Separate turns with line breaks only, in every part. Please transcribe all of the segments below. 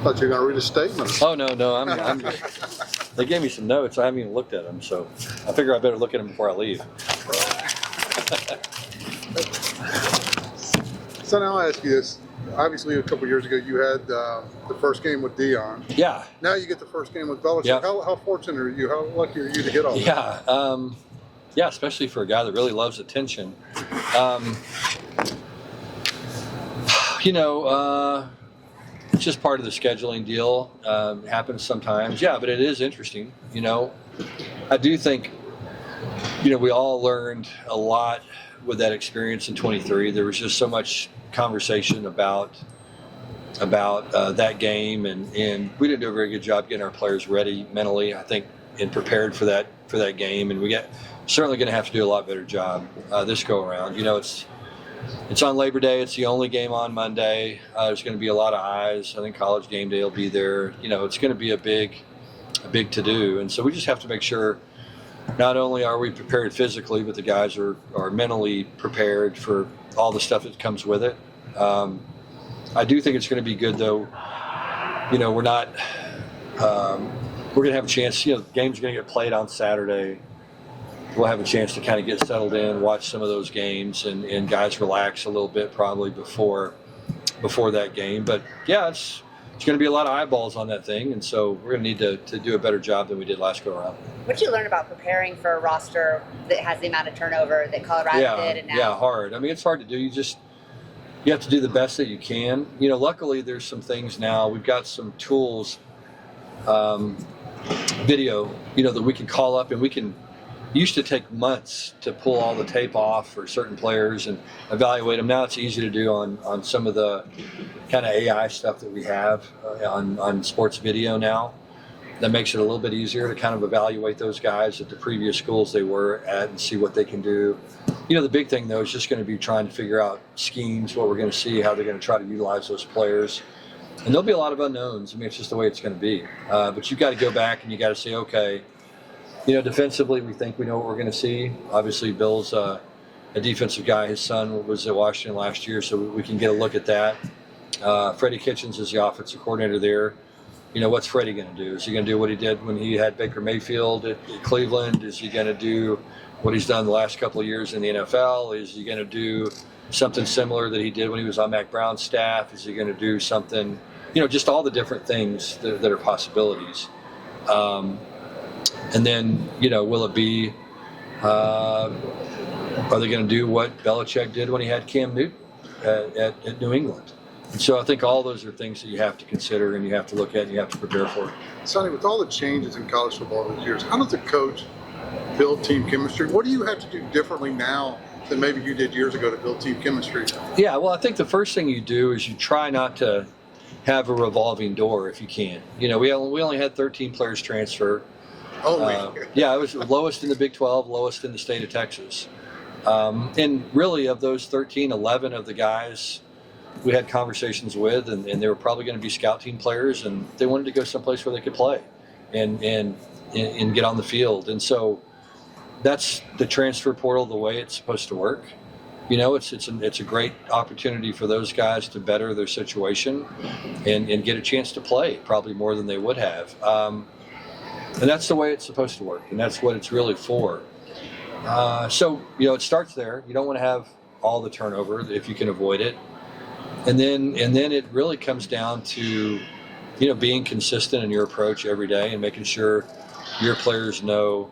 Thought you were going to read a statement.
Oh, no, I'm they gave me some notes. I haven't even looked at them, so I figure I better look at them before I leave.
So now I'll ask you this. Obviously, a couple years ago, you had the first game with Dion.
Yeah.
Now you get the first game with Belichick.
Yep.
How fortunate are you? How lucky are you to get all that?
Yeah. Yeah, especially for a guy that really loves attention. It's just part of the scheduling deal. It happens sometimes. Yeah, but it is interesting. I do think, we all learned a lot with that experience in 23. There was just so much conversation about that game, and we didn't do a very good job getting our players ready mentally, I think, and prepared for that game. And we certainly going to have to do a lot better job this go around. It's on Labor Day. It's the only game on Monday. There's going to be a lot of eyes. I think College Game Day will be there. It's going to be a big to do, and so we just have to make sure not only are we prepared physically, but the guys are mentally prepared for all the stuff that comes with it. I do think it's going to be good, though. We're not. We're going to have a chance. The game's going to get played on Saturday. We'll have a chance to kind of get settled in, watch some of those games, and guys relax a little bit probably before that game. But yeah, it's going to be a lot of eyeballs on that thing, and so we're going to need to do a better job than we did last go around.
What did you learn about preparing for a roster that has the amount of turnover that Colorado did? And now?
Yeah, hard. I mean, it's hard to do. You have to do the best that you can. Luckily there's some things now. We've got some tools, video, that we can call up, and it used to take months to pull all the tape off for certain players and evaluate them. Now it's easy to do on some of the kind of AI stuff that we have on sports video now. That makes it a little bit easier to kind of evaluate those guys at the previous schools they were at and see what they can do. The big thing, though, is just going to be trying to figure out schemes, what we're going to see, how they're going to try to utilize those players. And there'll be a lot of unknowns. I mean, it's just the way it's going to be. But you've got to go back and you got to say, okay, defensively, we think we know what we're going to see. Obviously, Bill's a defensive guy. His son was at Washington last year, so we can get a look at that. Freddie Kitchens is the offensive coordinator there. What's Freddie going to do? Is he going to do what he did when he had Baker Mayfield at Cleveland? Is he going to do what he's done the last couple of years in the NFL? Is he going to do something similar that he did when he was on Mac Brown's staff? Is he going to do something, just all the different things that are possibilities. And then, will it be, are they going to do what Belichick did when he had Cam Newton at New England? And so I think all those are things that you have to consider and you have to look at and you have to prepare for.
Sonny, with all the changes in college football these years, how does a coach build team chemistry? What do you have to do differently now than maybe you did years ago to build team chemistry?
Yeah, well, I think the first thing you do is you try not to have a revolving door if you can. We only had 13 players transfer. Yeah, it was lowest in the Big 12, lowest in the state of Texas. And really, of those 13, 11 of the guys we had conversations with, and they were probably going to be scout team players, and they wanted to go someplace where they could play and get on the field. And so that's the transfer portal, the way it's supposed to work. It's a great opportunity for those guys to better their situation and get a chance to play, probably more than they would have. And that's the way it's supposed to work, and that's what it's really for. So it starts there. You don't want to have all the turnover if you can avoid it. And then it really comes down to, being consistent in your approach every day and making sure your players know,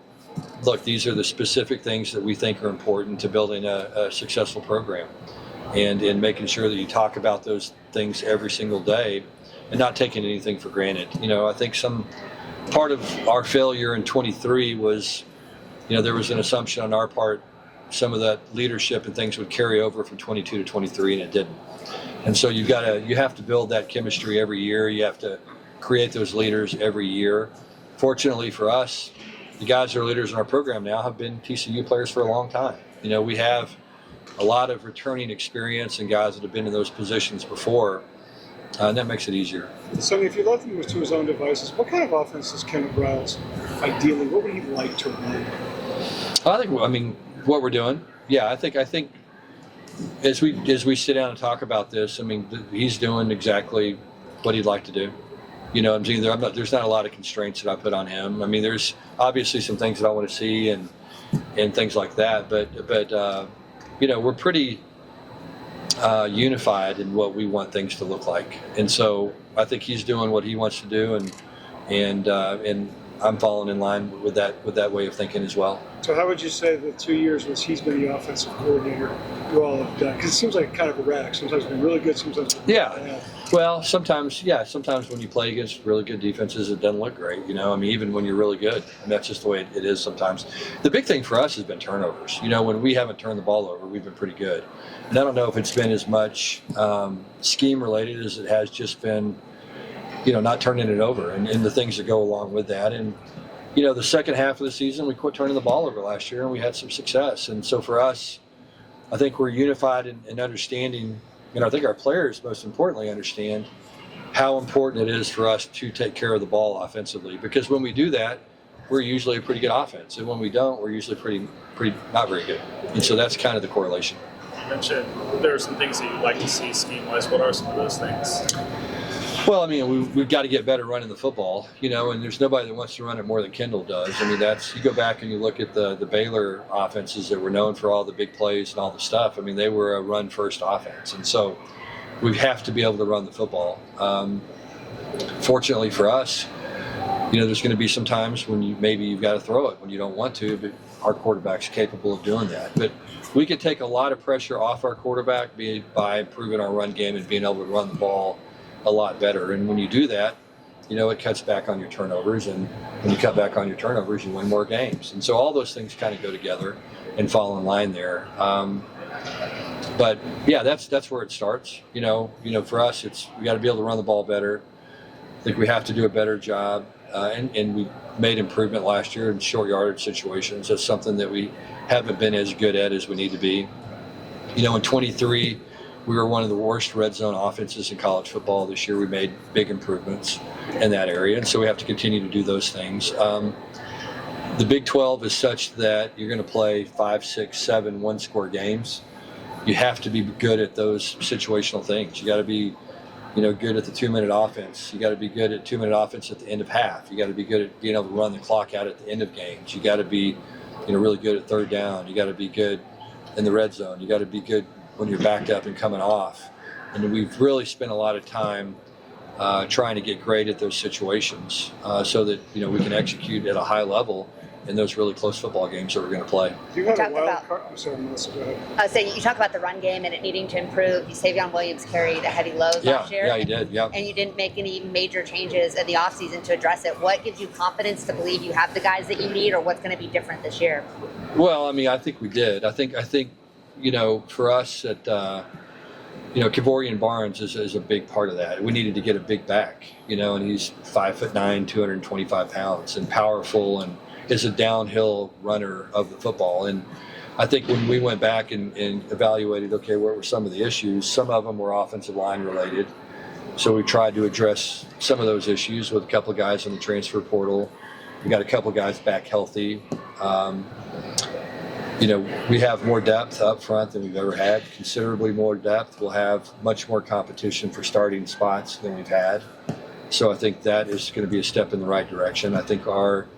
look, these are the specific things that we think are important to building a successful program, and making sure that you talk about those things every single day and not taking anything for granted. I think some part of our failure in 23 was, there was an assumption on our part some of that leadership and things would carry over from 22 to 23, and it didn't. And so you have to build that chemistry every year. You have to create those leaders every year. Fortunately for us, the guys that are leaders in our program now have been TCU players for a long time. We have a lot of returning experience and guys that have been in those positions before, and that makes it easier.
Sonny, if you left him to his own devices, what kind of offense does Ken Browse ideally? What would he like to run?
What we're doing. Yeah, I think as we sit down and talk about this, he's doing exactly what he'd like to do. You know, there's not a lot of constraints that I put on him. I mean, there's obviously some things that I want to see and things like that, but you know, we're pretty unified in what we want things to look like, and so I think he's doing what he wants to do, and I'm falling in line with that way of thinking as well.
So how would you say the 2 years since he's been the offensive coordinator, you all have done? Because it seems like kind of a rack. Sometimes it's been really good, sometimes it's been bad.
Well, sometimes when you play against really good defenses, it doesn't look great. You know, I mean, even when you're really good, and that's just the way it is sometimes. The big thing for us has been turnovers. You know, when we haven't turned the ball over, we've been pretty good. And I don't know if it's been as much scheme related as it has just been, you know, not turning it over and the things that go along with that. And, you know, the second half of the season, we quit turning the ball over last year, and we had some success. And so for us, I think we're unified in understanding, and I think our players, most importantly, understand how important it is for us to take care of the ball offensively. Because when we do that, we're usually a pretty good offense. And when we don't, we're usually pretty not very good. And so that's kind of the correlation.
You mentioned there are some things that you'd like to see scheme-wise. What are some of those things?
Well, I mean, we've got to get better running the football, you know, and there's nobody that wants to run it more than Kendall does. I mean, you go back and you look at the Baylor offenses that were known for all the big plays and all the stuff. I mean, they were a run-first offense. And so we have to be able to run the football. Fortunately for us, you know, there's going to be some times when you've got to throw it when you don't want to, but our quarterback's capable of doing that. But we could take a lot of pressure off our quarterback by improving our run game and being able to run the ball a lot better. And when you do that, you know, it cuts back on your turnovers, and when you cut back on your turnovers, you win more games. And so all those things kind of go together and fall in line there. But yeah, that's where it starts. You know, for us, we got to be able to run the ball better. I think we have to do a better job, and we made improvement last year in short yardage situations. That's something that we haven't been as good at as we need to be. You know, in 23, we were one of the worst red zone offenses in college football. This year we made big improvements in that area, and so we have to continue to do those things. The Big 12 is such that you're going to play 5, 6, 7 one-score games. You have to be good at those situational things. You got to be, you know, good at the 2-minute offense. You got to be good at 2-minute offense at the end of half. You got to be good at being able to run the clock out at the end of games. You got to be, you know, really good at third down. You got to be good in the red zone. You got to be good when you're backed up and coming off. And we've really spent a lot of time trying to get great at those situations so that, you know, we can execute at a high level in those really close football games that we're going to play.
You had a wild card. I'm sorry, Melissa, go ahead.
So you talk about the run game and it needing to improve. Savon Williams carried a heavy load last year.
Yeah, he did. Yeah.
And you didn't make any major changes in the offseason to address it. What gives you confidence to believe you have the guys that you need, or what's going to be different this year?
Well, I mean, I think we did. I think you know, for us at you know, Kavorian Barnes is a big part of that. We needed to get a big back, you know, and he's 5'9", 225 pounds, and powerful, and is a downhill runner of the football. And I think when we went back and evaluated, okay, what were some of the issues? Some of them were offensive line related. So we tried to address some of those issues with a couple of guys in the transfer portal. We got a couple of guys back healthy. You know, we have more depth up front than we've ever had, considerably more depth. We'll have much more competition for starting spots than we've had. So I think that is going to be a step in the right direction. I think our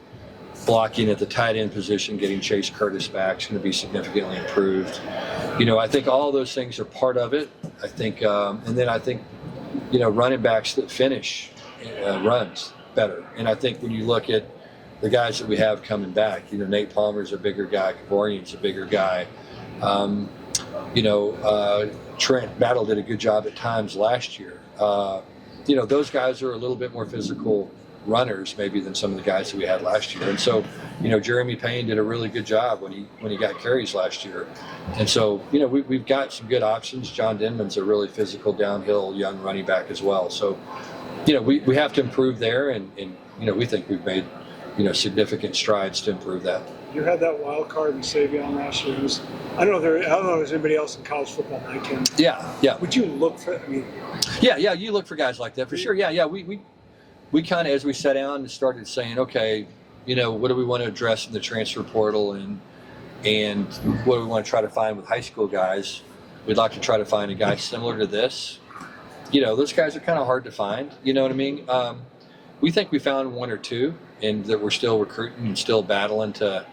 blocking at the tight end position, getting Chase Curtis back, is going to be significantly improved. You know, I think all of those things are part of it. I think, and then I think, you know, running backs that finish runs better. And I think when you look at the guys that we have coming back, you know, Nate Palmer's a bigger guy, Kavorian's a bigger guy. You know, Trent Battle did a good job at times last year. You know, those guys are a little bit more physical runners maybe than some of the guys that we had last year. And so, you know, Jeremy Payne did a really good job when he got carries last year. And so, you know, we've got some good options. John Denman's a really physical downhill young running back as well. So, you know, we have to improve there, and you know, we think we've made, you know, significant strides to improve that.
You had that wild card in Savon last year. I don't know if there's anybody else in college football like him.
Yeah.
Would you look for? I mean,
yeah. You look for guys like that for sure. Yeah. We kind of, as we sat down and started saying, okay, you know, what do we want to address in the transfer portal, and what do we want to try to find with high school guys? We'd like to try to find a guy similar to this. You know, those guys are kind of hard to find. You know what I mean? we think we found one or two, and that we're still recruiting and still battling to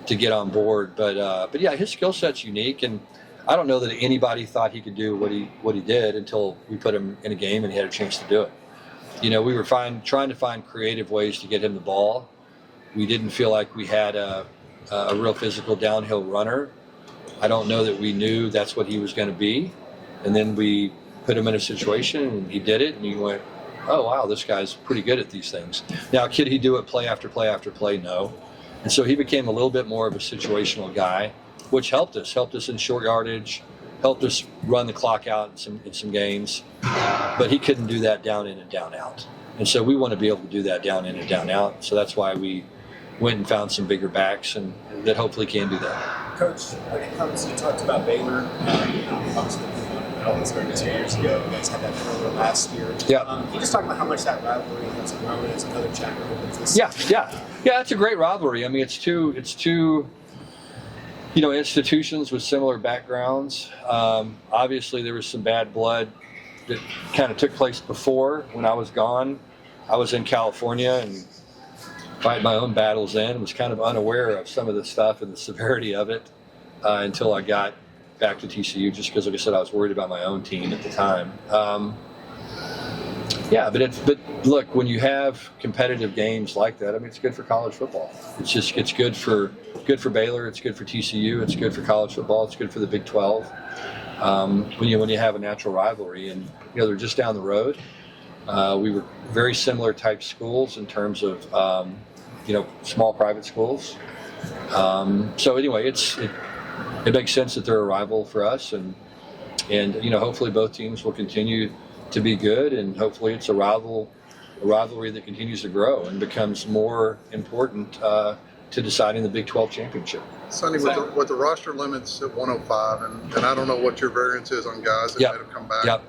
get on board. But yeah, his skill set's unique, and I don't know that anybody thought he could do what he did until we put him in a game and he had a chance to do it. We were trying to find creative ways to get him the ball. We didn't feel like we had a real physical downhill runner. I don't know that we knew that's what he was going to be. And then we put him in a situation and he did it, and you went, oh, wow, this guy's pretty good at these things. Now, could he do it play after play after play? No. And so he became a little bit more of a situational guy, which helped us in short yardage, helped us run the clock out in some games. But he couldn't do that down in and down out. And so we want to be able to do that down in and down out. So that's why we went and found some bigger backs and that hopefully can do that.
Coach, when it comes, you talked about Baylor. Obviously, it started 2 years ago. You guys had that tournament last year.
Yeah.
Can you just talk about how much that rivalry has grown? It's another chapter opens this
Yeah. It's a great rivalry. I mean, it's two institutions with similar backgrounds. Obviously, there was some bad blood that kind of took place before when I was gone. I was in California and fighting my own battles then, was kind of unaware of some of the stuff and the severity of it until I got back to TCU, just because, like I said, I was worried about my own team at the time. But look, when you have competitive games like that, I mean, it's good for college football. It's good for Baylor. It's good for TCU. It's good for college football. It's good for the Big 12. When you have a natural rivalry, and they're just down the road. We were very similar type schools in terms of small private schools. So anyway, it makes sense that they're a rival for us, and hopefully both teams will continue to be good, and hopefully it's a rivalry that continues to grow and becomes more important to deciding the Big 12 championship.
Sonny, with the roster limits at 105, and I don't know what your variance is on guys that might have come back.
Yep.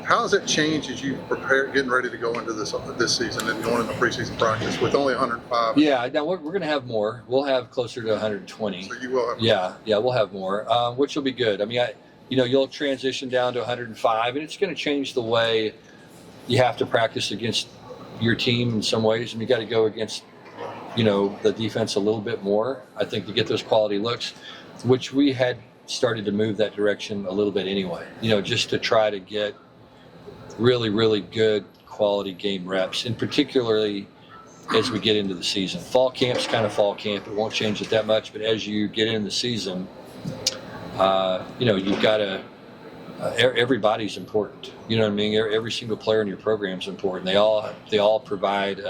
How has it changed as you prepare, getting ready to go into this season and going into preseason practice with only 105?
Yeah, now we're going to have more. We'll have closer to 120.
So you will have
more. Yeah, we'll have more, which will be good. I mean, you'll transition down to 105, and it's going to change the way you have to practice against your team in some ways. And you got to go against, the defense a little bit more, I think, to get those quality looks, which we had started to move that direction a little bit anyway, just to try to get really, really good quality game reps, and particularly as we get into the season. Fall camp's kind of fall camp. It won't change it that much, but as you get into the season, you've got to everybody's important. You know what I mean? Every single player in your program is important. They all provide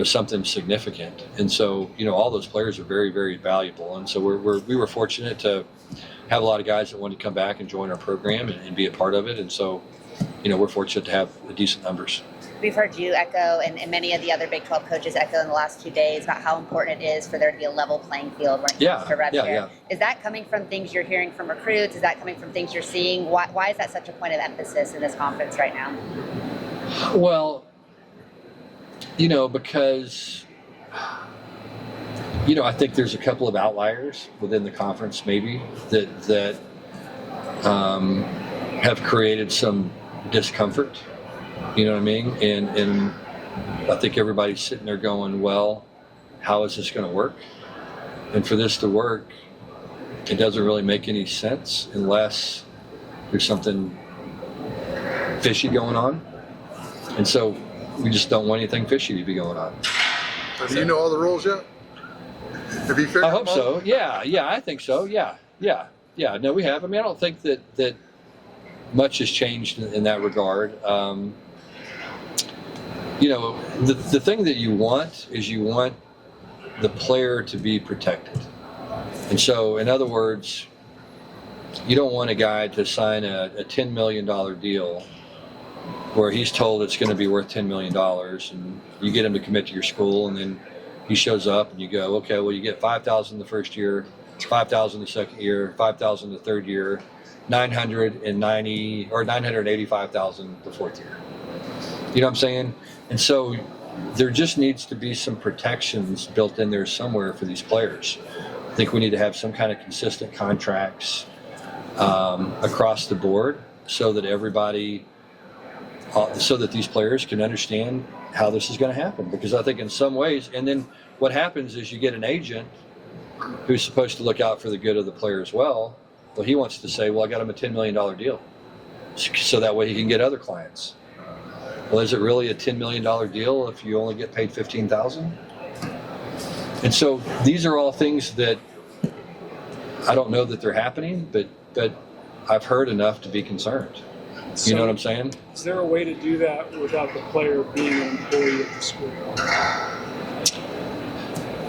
something significant, and so all those players are very, very valuable. And so we were fortunate to have a lot of guys that wanted to come back and join our program and be a part of it. And so we're fortunate to have decent numbers.
We've heard you echo, and many of the other Big 12 coaches echo in the last 2 days about how important it is for there to be a level playing field when it comes to reps here.
Yeah.
Is that coming from things you're hearing from recruits? Is that coming from things you're seeing? Why is that such a point of emphasis in this conference right now?
Well, because I think there's a couple of outliers within the conference maybe that have created some discomfort. You know what I mean? And I think everybody's sitting there going, well, how is this going to work? And for this to work, it doesn't really make any sense unless there's something fishy going on. And so we just don't want anything fishy to be going on.
So do you know all the rules yet? Have you figured
I hope
them out?
so. Yeah, I think so. Yeah. No, we have. I mean, I don't think that much has changed in that regard. The thing that you want is the player to be protected. And so, in other words, you don't want a guy to sign a $10 million deal where he's told it's going to be worth $10 million, and you get him to commit to your school, and then he shows up and you go, okay, well, you get $5,000 the first year, $5,000 the second year, $5,000 the third year, $990 or $985,000 the fourth year. You know what I'm saying? And so there just needs to be some protections built in there somewhere for these players. I think we need to have some kind of consistent contracts across the board so that everybody so that these players can understand how this is going to happen. Because I think in some ways, and then what happens is you get an agent who's supposed to look out for the good of the player as well. Well, he wants to say, well, I got him a $10 million deal, so that way he can get other clients. Well, is it really a $10 million deal if you only get paid $15,000? And so these are all things that I don't know that they're happening, but I've heard enough to be concerned. You know what I'm saying?
Is there a way to do that without the player being an employee of the school?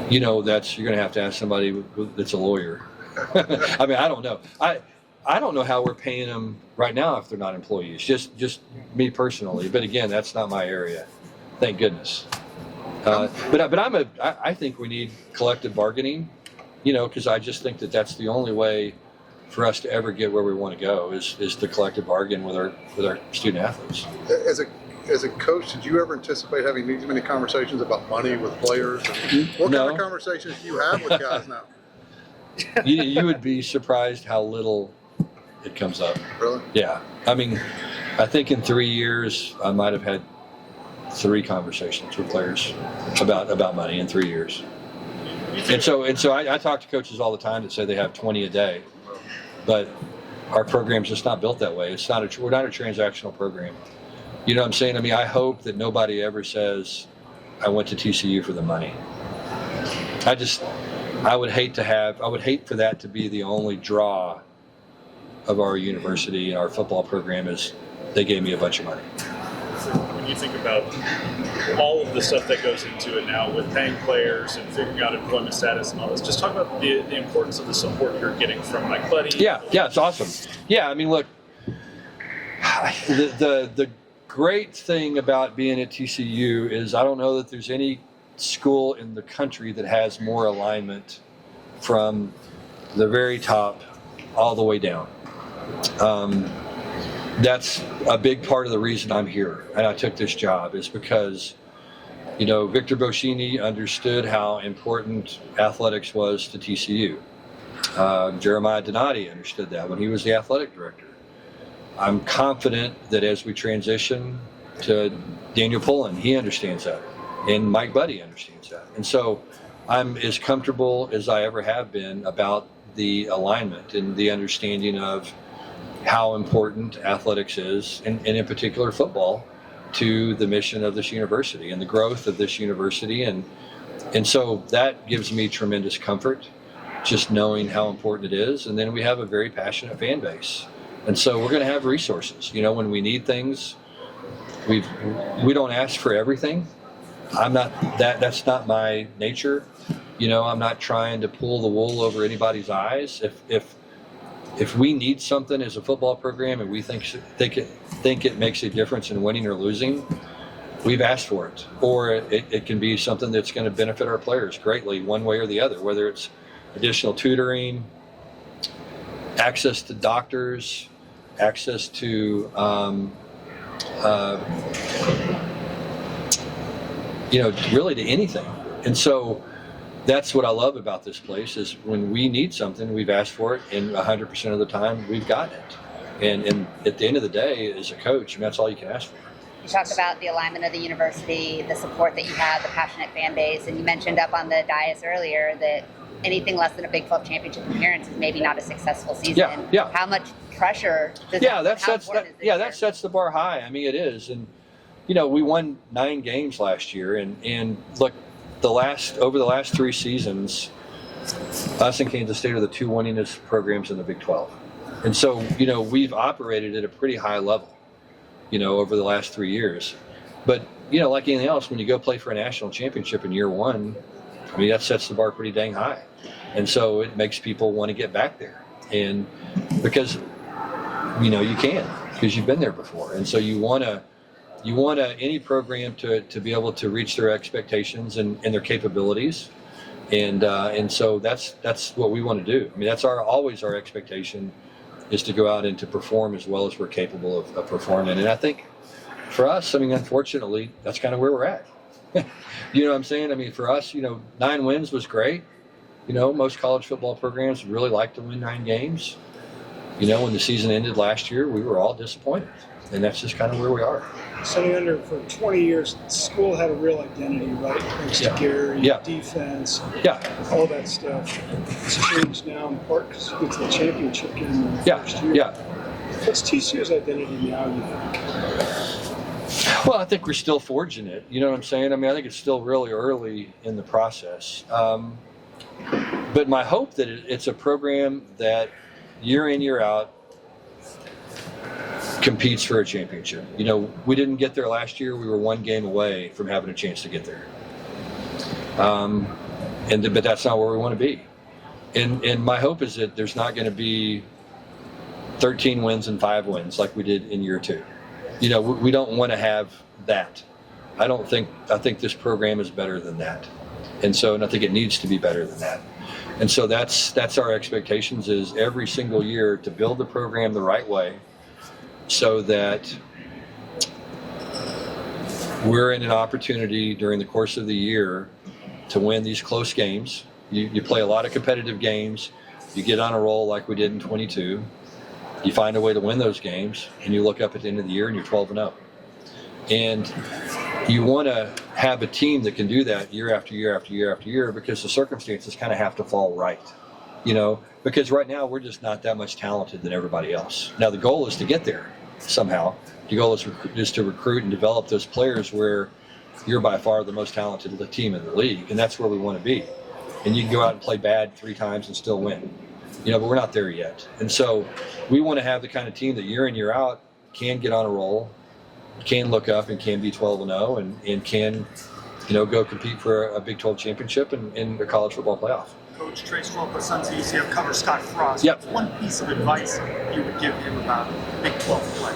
You know, you're going to have to ask somebody that's a lawyer. I mean, I don't know. I don't know how we're paying them right now if they're not employees. Just me personally. But again, that's not my area. Thank goodness. But I think we need collective bargaining. You know, because I just think that that's the only way for us to ever get where we want to go is to collective bargain with our student athletes.
As a coach, did you ever anticipate having these many conversations about money with players? What kind of conversations do you have with guys now?
You would be surprised how little it comes up.
Really?
Yeah. I mean, I think in 3 years I might have had 3 conversations with players about money in 3 years. And so I talk to coaches all the time that say they have 20 a day, but our program's just not built that way. We're not a transactional program. You know what I'm saying? I mean, I hope that nobody ever says, I went to TCU for the money. I would hate for that to be the only draw of our university and our football program is they gave me a bunch of money.
When you think about all of the stuff that goes into it now with paying players and figuring out employment status and all this, just talk about the importance of the support you're getting from like buddies.
Yeah, it's awesome. Yeah, I mean, look, the great thing about being at TCU is I don't know that there's any school in the country that has more alignment from the very top all the way down. That's a big part of the reason I'm here and I took this job is because, you know, Victor Boschini understood how important athletics was to TCU. Jeremiah Donati understood that when he was the athletic director. I'm confident that as we transition to Daniel Pullen, he understands that. And Mike Buddy understands that. And so I'm as comfortable as I ever have been about the alignment and the understanding of how important athletics is, and in particular football, to the mission of this university and the growth of this university. And so that gives me tremendous comfort, just knowing how important it is. And then we have a very passionate fan base. And so we're going to have resources. You know, when we need things, we don't ask for everything. That's not my nature. You know, I'm not trying to pull the wool over anybody's eyes. If we need something as a football program and we think it makes a difference in winning or losing, we've asked for it. Or it can be something that's going to benefit our players greatly one way or the other, whether it's additional tutoring, access to doctors, access to really to anything. And so that's what I love about this place is when we need something, we've asked for it, and 100% of the time we've gotten it. And at the end of the day, as a coach, that's all you can ask for.
You talked about the alignment of the university, the support that you have, the passionate fan base, and you mentioned up on the dais earlier that anything less than a Big 12 championship appearance is maybe not a successful season.
Yeah.
How much pressure does
that sets the bar high. I mean, it is. And, you know, we won 9 games last year. And look, over the last 3 seasons, us and Kansas State are the 2 winningest programs in the Big 12. And so, you know, we've operated at a pretty high level, you know, over the last 3 years. But, you know, like anything else, when you go play for a national championship in year 1, I mean, that sets the bar pretty dang high. And so it makes people want to get back there. And because, you know, you can, because you've been there before. And so you want any program to be able to reach their expectations and their capabilities. And so that's what we want to do. I mean, that's always our expectation is to go out and to perform as well as we're capable of performing. And I think for us, I mean, unfortunately, that's kind of where we're at. You know what I'm saying? I mean, for us, you know, 9 wins was great. You know, most college football programs really like to win 9 games. You know, when the season ended last year, we were all disappointed. and that's just kind of where we are.
Sonny, under for 20 years, the school had a real identity, right? Thanks to Gary, defense, all that stuff. It's changed now in part because it's the championship game in the first year. What's TCU's identity now, you think?
Well, I think we're still forging it. You know what I'm saying? I mean, I think it's still really early in the process. But my hope that it's a program that year in, year out competes for a championship. You know, we didn't get there last year. We were one game away from having a chance to get there. But that's not where we want to be. And my hope is that there's not going to be 13 wins and 5 wins like we did in year 2. You know, we don't want to have that. I think this program is better than that. And I think it needs to be better than that. And so that's our expectations, is every single year to build the program the right way so that we're in an opportunity during the course of the year to win these close games. You play a lot of competitive games. You get on a roll like we did in 22. You find a way to win those games, and you look up at the end of the year and you're 12-0. And you want to have a team that can do that year after year after year after year, because the circumstances kind of have to fall right, you know, because right now we're just not that much talented than everybody else. Now the goal is to get there somehow. The goal is to recruit and develop those players where you're by far the most talented team in the league, and that's where we want to be. And you can go out and play bad 3 times and still win, you know, but we're not there yet. And so we want to have the kind of team that year in, year out can get on a roll, can look up and can be 12-0 and can, you know, go compete for a Big 12 championship and a college football playoff.
Coach Trey Strolka, Sons of UCF, covers Scott Frost.
Yep.
What's one piece of advice you would give him about Big 12 play?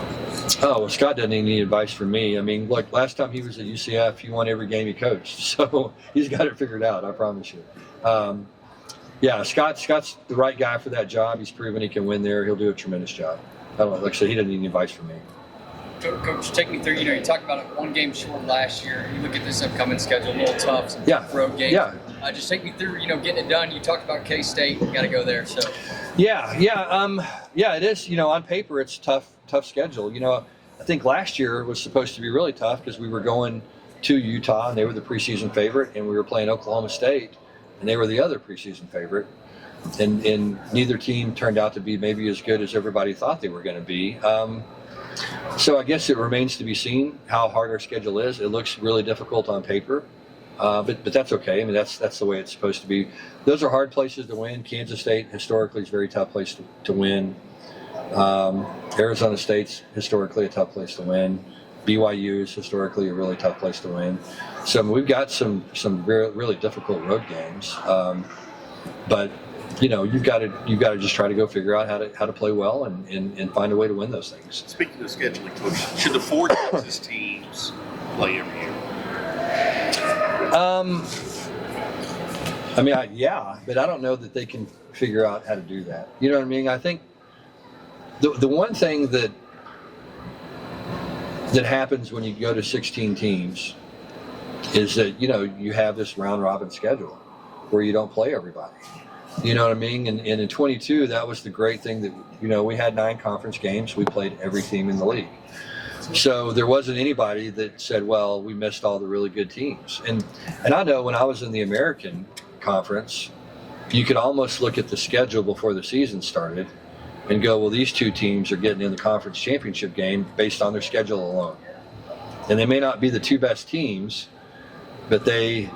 Oh, well, Scott doesn't need any advice from me. I mean, look, last time he was at UCF, he won every game he coached. So he's got it figured out, I promise you. Scott's the right guy for that job. He's proven he can win there. He'll do a tremendous job. I don't know, like I said, he doesn't need any advice from me.
Coach, take me through, you know, you talked about it 1 game short last year. You look at this upcoming schedule, a little tough, some road games. Just take me through, you know, getting it done. You talked about K-State. You got to go there. So. It is. You know, on paper, it's a tough schedule. You know, I think last year was supposed to be really tough because we were going to Utah, and they were the preseason favorite, and we were playing Oklahoma State, and they were the other preseason favorite. And neither team turned out to be maybe as good as everybody thought they were going to be. So I guess it remains to be seen how hard our schedule is. It looks really difficult on paper, but that's okay. I mean, that's the way it's supposed to be. Those are hard places to win. Kansas State historically is a very tough place to win. Arizona State's historically a tough place to win. BYU is historically a really tough place to win. So we've got some really difficult road games, but you know, you've got to just try to go figure out how to play well and find a way to win those things.
Speaking of scheduling, Coach, should the 4 Texas teams play every year? But I don't know that they can figure out how to do that. You know what I mean? I think the one thing that happens when you go to 16 teams is that, you know, you have this round robin schedule where you don't play everybody. You know what I mean? And in 22, that was the great thing that, you know, we had 9 conference games. We played every team in the league. So there wasn't anybody that said, well, we missed all the really good teams. And I know when I was in the American Conference, you could almost look at the schedule before the season started and go, well, these 2 teams are getting in the conference championship game based on their schedule alone. And they may not be the 2 best teams, but they,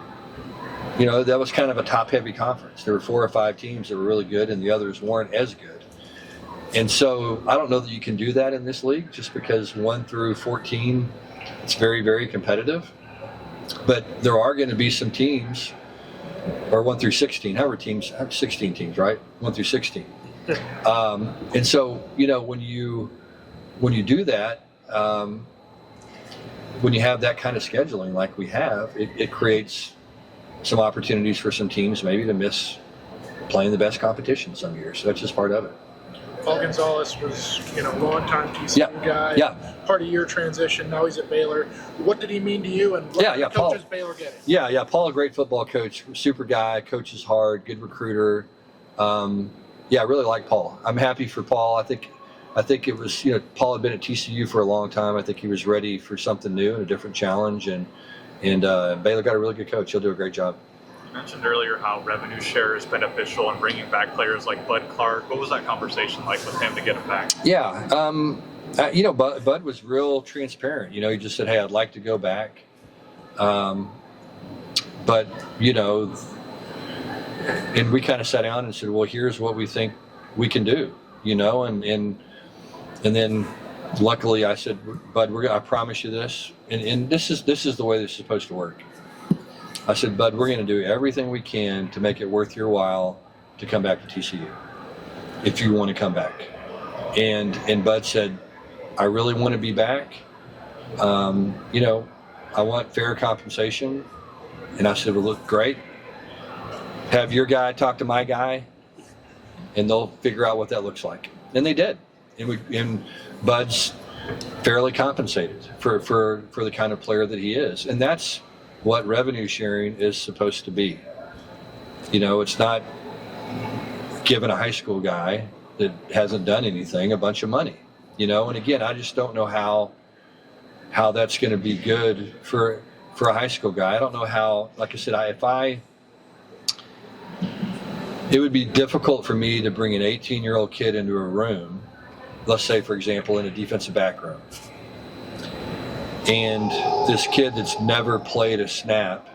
you know, that was kind of a top-heavy conference. There were 4 or 5 teams that were really good, and the others weren't as good. And so I don't know that you can do that in this league, just because 1 through 14, it's very, very competitive. But there are going to be some teams, or 1 through 16, 16 teams, right? 1 through 16. And so, you know, when you do that, when you have that kind of scheduling like we have, it creates some opportunities for some teams maybe to miss playing the best competition some years. So that's just part of it.
Paul Gonzalez was, you know, long-time TCU guy, part of your transition. Now he's at Baylor. What did he mean to you, and what coaches
Paul,
Baylor getting?
Paul, a great football coach, super guy, coaches hard, good recruiter. I really like Paul. I'm happy for Paul. I think I think it was, Paul had been at TCU for a long time. I think he was ready for something new and a different challenge. And Baylor got a really good coach. He'll do a great job.
You mentioned earlier how revenue share is beneficial in bringing back players like Bud Clark. What was that conversation like with him to get him back?
Yeah. Bud was real transparent. He just said, hey, I'd like to go back. But, and we kind of sat down and said, well, here's what we think we can do, and then luckily I said, Bud, I promise you this. And this is the way this is supposed to work. I said, Bud, we're going to do everything we can to make it worth your while to come back to TCU if you want to come back. And Bud said, I really want to be back. I want fair compensation. And I said, well, look, great. Have your guy talk to my guy, and they'll figure out what that looks like. And they did. And Bud's fairly compensated for the kind of player that he is. And that's what revenue sharing is supposed to be. It's not giving a high school guy that hasn't done anything a bunch of money. And again, I just don't know how that's going to be good for a high school guy. I don't know how, like I said, it would be difficult for me to bring an 18-year-old kid into a room, let's say, for example, in a defensive back room, and this kid that's never played a snap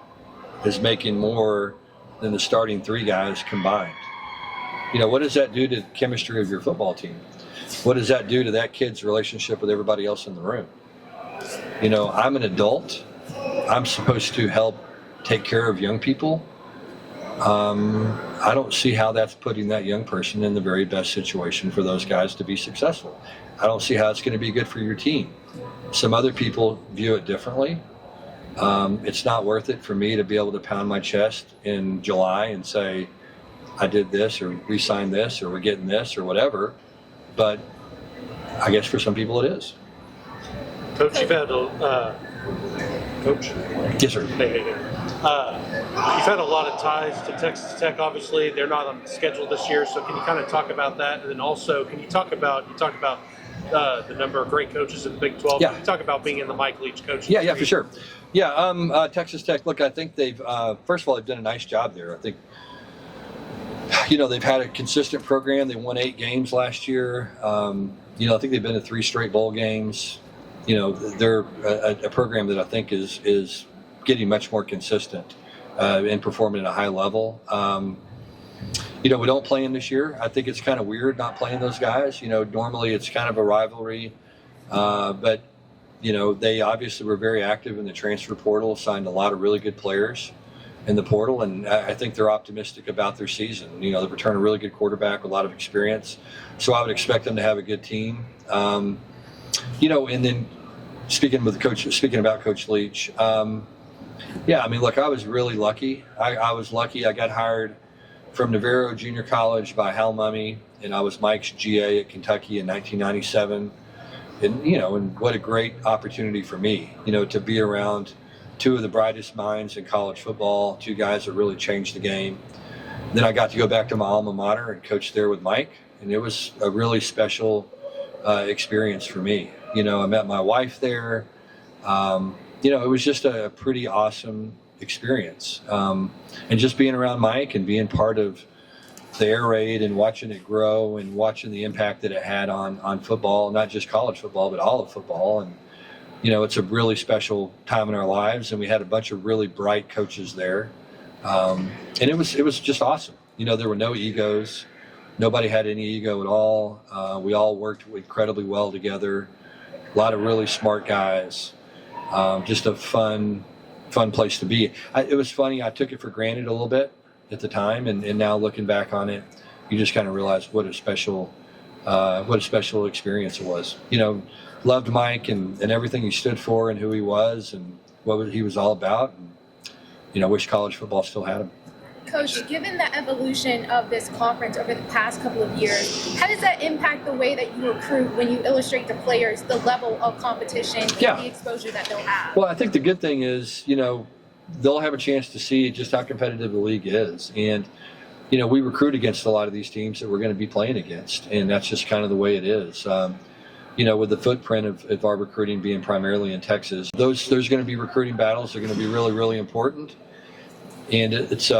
is making more than the starting three guys combined. What does that do to the chemistry of your football team? What does that do to that kid's relationship with everybody else in the room? I'm an adult. I'm supposed to help take care of young people. I don't see how that's putting that young person in the very best situation for those guys to be successful. I don't see how it's going to be good for your team. Some other people view it differently. It's not worth it for me to be able to pound my chest in July and say, I did this, or we signed this, or we're getting this, or whatever. But I guess for some people it is.
Coach, you've had Coach?
Yes, sir.
Hey. You've had a lot of ties to Texas Tech. Obviously, they're not on the schedule this year. So can you kind of talk about that? And then also, can you talk about the number of great coaches in the Big 12?
Yeah.
Can you talk about being in the Mike Leach coaching?
Yeah, for sure. Yeah, Texas Tech. Look, I think they've first of all they've done a nice job there. I think they've had a consistent program. They won 8 games last year. I think they've been to 3 straight bowl games. They're a program that I think is getting much more consistent and performing at a high level. We don't play them this year. I think it's kind of weird not playing those guys. Normally it's kind of a rivalry, but they obviously were very active in the transfer portal, signed a lot of really good players in the portal, and I think they're optimistic about their season. They've returned a really good quarterback with a lot of experience, so I would expect them to have a good team. And then speaking about Coach Leach, look, I was really lucky. I was lucky. I got hired from Navarro Junior College by Hal Mumme, and I was Mike's GA at Kentucky in 1997. And what a great opportunity for me, to be around 2 of the brightest minds in college football, 2 guys that really changed the game. Then I got to go back to my alma mater and coach there with Mike, and it was a really special experience for me. I met my wife there. It was just a pretty awesome experience. And just being around Mike and being part of the air raid and watching it grow and watching the impact that it had on football, not just college football, but all of football. And, it's a really special time in our lives. And we had a bunch of really bright coaches there. And it was just awesome. There were no egos. Nobody had any ego at all. We all worked incredibly well together. A lot of really smart guys. Just a fun place to be. It was funny. I took it for granted a little bit at the time, and now looking back on it, you just kind of realize what a special experience it was. Loved Mike and everything he stood for and who he was and what he was all about. And, wish college football still had him.
Coach, given the evolution of this conference over the past couple of years, how does that impact the way that you recruit when you illustrate to players the level of competition and the exposure that they'll have?
Well, I think the good thing is, they'll have a chance to see just how competitive the league is. And, we recruit against a lot of these teams that we're going to be playing against, and that's just kind of the way it is. With the footprint of our recruiting being primarily in Texas, there's going to be recruiting battles. They're going to be really, really important. And it's,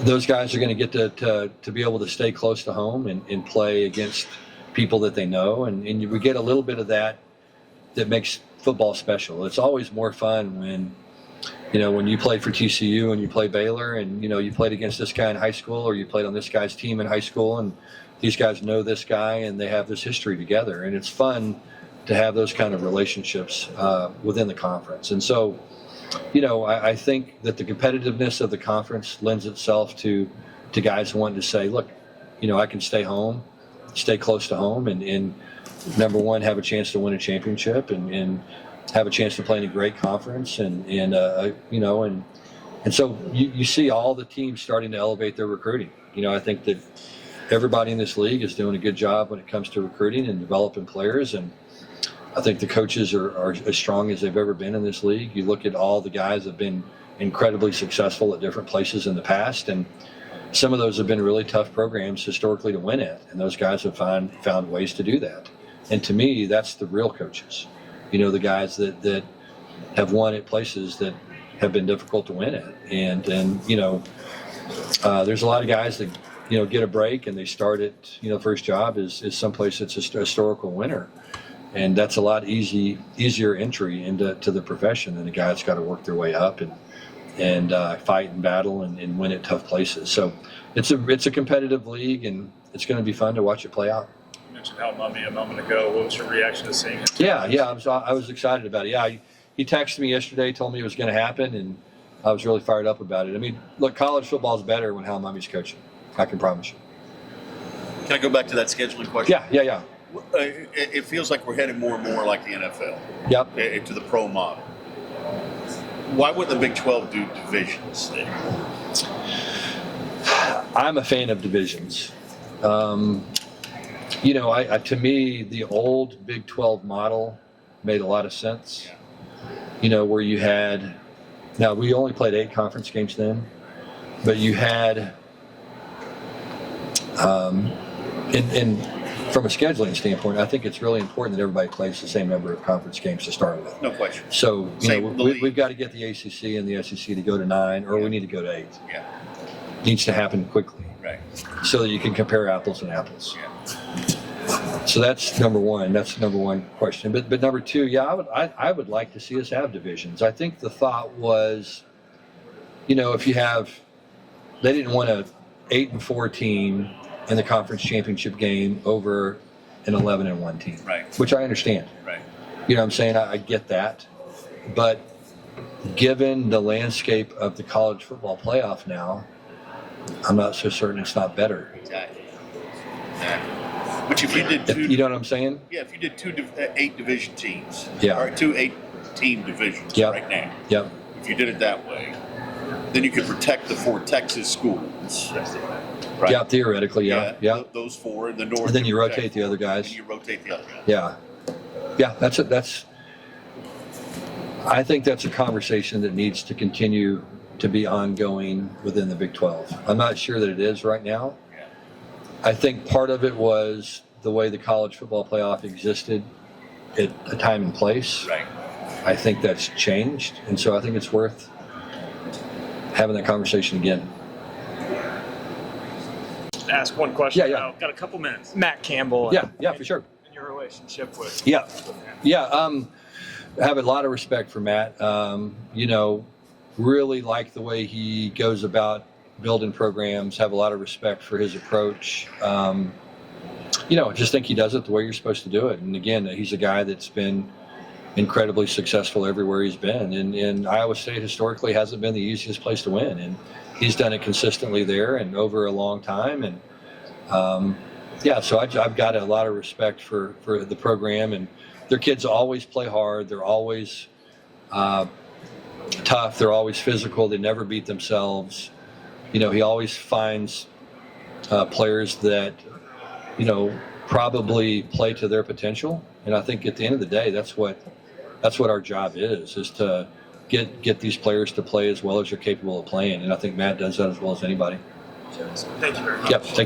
those guys are going to get to be able to stay close to home and play against people that they know. And we get a little bit of that makes football special. It's always more fun when you played for TCU and you play Baylor and, you played against this guy in high school, or you played on this guy's team in high school, and these guys know this guy and they have this history together. And it's fun to have those kind of relationships within the conference. And so, I think that the competitiveness of the conference lends itself to guys wanting to say, look, I can stay home, stay close to home, and number one, have a chance to win a championship and have a chance to play in a great conference. And so you see all the teams starting to elevate their recruiting. I think that everybody in this league is doing a good job when it comes to recruiting and developing players. And I think the coaches are as strong as they've ever been in this league. You look at all the guys that have been incredibly successful at different places in the past, and some of those have been really tough programs historically to win at, and those guys have found ways to do that. And to me, that's the real coaches. The guys that have won at places that have been difficult to win at. And there's a lot of guys that get a break and they start at first job is someplace that's a historical winner. And that's a lot easier entry into the profession than a guy that's got to work their way up and fight and battle and win at tough places. So it's a competitive league, and it's going to be fun to watch it play out.
You mentioned Hal Mumme a moment ago. What was your reaction to seeing him?
Yeah, I was excited about it. Yeah, he texted me yesterday, told me it was going to happen, and I was really fired up about it. I mean, look, college football is better when Hal Mumme's coaching. I can promise you.
Can I go back to that scheduling question?
Yeah.
It feels like we're heading more and more like the NFL.
Yep.
To the pro model. Why would the Big 12 do divisions?
I'm a fan of divisions. To me, the old Big 12 model made a lot of sense. Where you had, now we only played 8 conference games then, but you had, and from a scheduling standpoint, I think it's really important that everybody plays the same number of conference games to start with.
No question.
So, we've got to get the ACC and the SEC to go to 9, or we need to go to 8.
Yeah.
Needs to happen quickly.
Right.
So that you can compare apples and apples.
Yeah.
So that's number one. That's the number one question. But number two, I would like to see us have divisions. I think the thought was, if you have, they didn't want a 8-4 team in the conference championship game over an 11-1 team.
Right.
Which I understand.
Right.
You know what I'm saying? I get that. But given the landscape of the college football playoff now, I'm not so certain it's not better.
Exactly. Which if you did
you know what I'm saying?
Yeah, if you did 8 division teams.
Yeah.
Or 2 8-team divisions right now.
Yep.
If you did it that way, then you could protect the 4 Texas schools. Right?
Yeah, theoretically, yeah.
Those 4 in the north.
And then you rotate the other guys.
And you rotate the other guys.
Yeah. That's. I think that's a conversation that needs to continue to be ongoing within the Big 12. I'm not sure that it is right now.
Yeah.
I think part of it was the way the college football playoff existed at a time and place.
Right.
I think that's changed, and so I think it's worth having that conversation again.
Ask one question.
Yeah.
Got a couple minutes.
Matt Campbell.
Yeah, for sure.
And your relationship with.
Yeah. I have a lot of respect for Matt. Really like the way he goes about building programs. Have a lot of respect for his approach. Just think he does it the way you're supposed to do it. And again, he's a guy that's been incredibly successful everywhere he's been. And Iowa State historically hasn't been the easiest place to win. And he's done it consistently there and over a long time. And so I've got a lot of respect for the program. And their kids always play hard. They're always tough. They're always physical. They never beat themselves. He always finds players that, probably play to their potential. And I think at the end of the day, that's what our job is to get these players to play as well as they're capable of playing. And I think Matt does that as well as anybody.
Thank you very much.
Yep.